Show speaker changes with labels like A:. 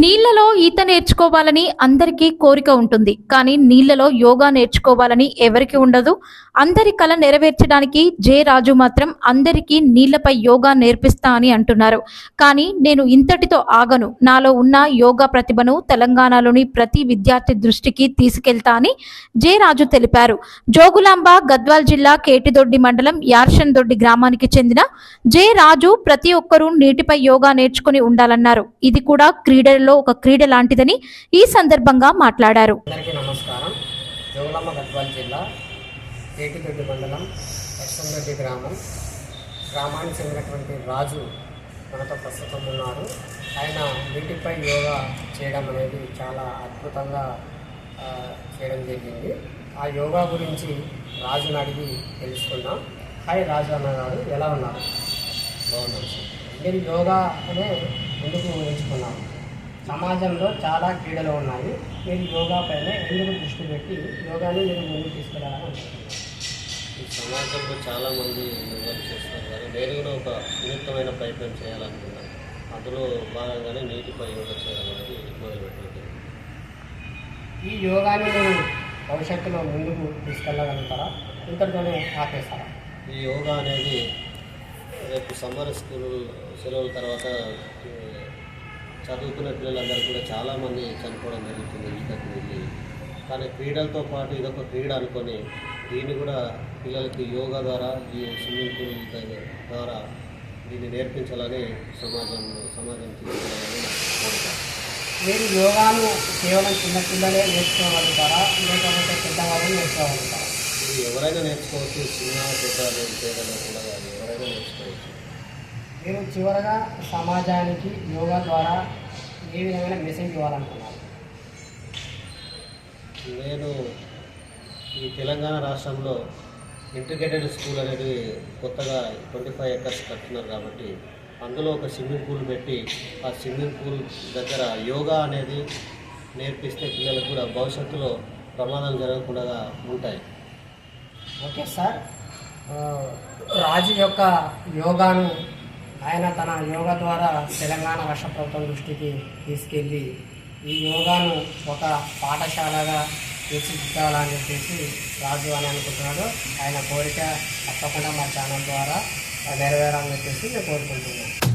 A: నీళ్లలో ఈత నేర్చుకోవాలని అందరికీ కోరిక ఉంటుంది. కానీ నీళ్లలో యోగా నేర్చుకోవాలని ఎవరికి ఉండదు. అందరి కల నెరవేర్చడానికి జే రాజు మాత్రం అందరికీ నీళ్లపై యోగా నేర్పిస్తా అని అంటున్నారు. కానీ నేను ఇంతటితో ఆగను, నాలో ఉన్న యోగా ప్రతిభను తెలంగాణలోని ప్రతి విద్యార్థి దృష్టికి తీసుకెళ్తా అని జే రాజు తెలిపారు. జోగులాంబ గద్వాల్ జిల్లా కేటిదొడ్డి మండలం యార్షన్ దొడ్డి గ్రామానికి చెందిన జే రాజు ప్రతి ఒక్కరూ నీటిపై యోగా నేర్చుకుని ఉండాలన్నారు. ఇది కూడా క్రీడల్లో ఒక క్రీడ లాంటిదని ఈ సందర్భంగా మాట్లాడారు.
B: అందరికీ నమస్కారం. జోగులాంబ గద్వాల్ జిల్లా కేటిదొడ్డి మండలం యార్షన్ దొడ్డి గ్రామానికి చెందినటువంటి రాజు మనతో ప్రస్తుతం ఉన్నారు. ఆయన నీటిపై యోగా చేయడం అనేది చాలా అద్భుతంగా చేయడం జరిగింది. ఆ యోగా గురించి రాజుని అడిగి తెలుసుకుందాం. హాయ్ రాజు అన్నగారు, ఎలా ఉన్నారు?
C: బాగున్నాను సార్.
B: మీరు యోగా అనే ఎందుకు ఎంచుకున్నారు? సమాజంలో చాలా క్రీడలు ఉన్నాయి, మీరు యోగా పైన ఎందుకు దృష్టి పెట్టి యోగాని మీరు ముందుకు తీసుకెళ్ళాలని అనుకుంటున్నారు?
C: ఈ సమాజంలో చాలామంది యోగాలు చేస్తున్నారు కానీ నేను కూడా ఒక వినూత్నమైన ప్రయత్నం చేయాలనుకున్నాను. అందులో భాగంగానే నీటిపై యోగా చేయడం అనేది మొదలుపెట్టింది.
B: ఈ యోగాని మీరు భవిష్యత్తులో ముందుకు తీసుకెళ్ళగలుగుతారా, ఇంతటితోనే ఆపేస్తారా?
C: ఈ యోగా అనేది రేపు సమ్మర్ స్కూల్ సెలవుల తర్వాత చదువుకునే పిల్లలందరూ కూడా చాలామంది చనిపోవడం జరుగుతుంది ఈతకు వెళ్ళి. కానీ క్రీడలతో పాటు ఇదొక క్రీడ అనుకొని దీన్ని కూడా పిల్లలకి యోగా ద్వారా, ఈ స్విమ్మింగ్ పూల్ ఈత ద్వారా దీన్ని నేర్పించాలని సమాజం తీసుకెళ్ళాలని కోరుతాను.
B: మీరు యోగాను కేవలం చిన్నపిల్లలే నేర్చుకోగలుగుతారా, లేకపోతే పెద్దవాళ్ళు నేర్చుకోగలుగుతారా?
C: ఇది ఎవరైనా నేర్చుకోవచ్చు, చిన్న పేదలు కూడా ఎవరైనా నేర్చుకోవచ్చు.
B: మీరు చివరగా సమాజానికి యోగా ద్వారా ఏ విధమైన మెసేజ్ ఇవ్వాలనుకున్నారు?
C: నేను ఈ తెలంగాణ రాష్ట్రంలో ఇంటిగ్రేటెడ్ స్కూల్ అనేది కొత్తగా 25 acres కట్టున్నారు కాబట్టి అందులో ఒక స్విమ్మింగ్ పూల్ పెట్టి ఆ స్విమ్మింగ్ పూల్ దగ్గర యోగా అనేది నేర్పిస్తే పిల్లలకు కూడా భవిష్యత్తులో ప్రమాదాలు జరగకుండా ఉంటాయి.
B: ఓకే సార్, రాజు యొక్క యోగాను ఆయన తన యోగా ద్వారా తెలంగాణ రాష్ట్ర ప్రభుత్వం దృష్టికి తీసుకెళ్ళి ఈ యోగాను ఒక పాఠశాలగా తీర్చిదిద్దాలని చెప్పేసి రాజు అని అనుకుంటున్నాడు. ఆయన కోరిక తప్పకుండా మా ఛానల్ ద్వారా నెరవేరాలని చెప్పేసి నేను కోరుకుంటున్నాను.